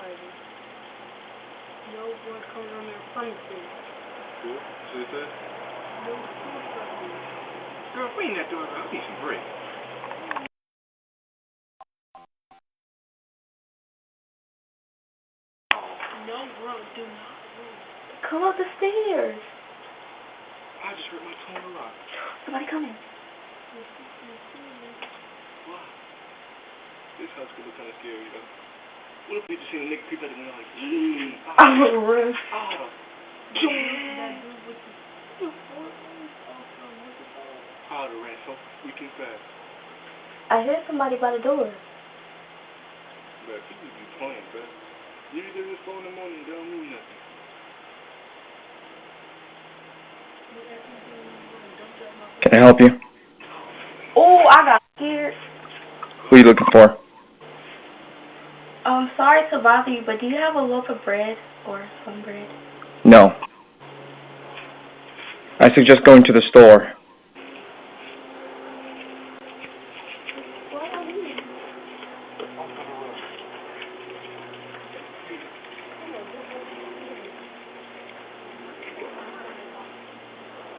driving. No one coming on there funny things. Cool. See what it says? No suicide. Girl, clean that door. I need some break. No, bro, do not run. Come up the stairs. I just hurt my toe in the rock. Somebody coming. Wow. This house could look kind of scary, you know. What if we just seen a nigga creep out the window like, I'm gonna run. oh. How the ran so freaking fast. I heard somebody by the door. Bruh, people be playing, bruh. You either this 4 in the morning, they don't mean nothing. Can I help you? Oh, I got scared. Who are you looking for? Sorry to bother you, but do you have a loaf of bread or some bread? No. I suggest going to the store.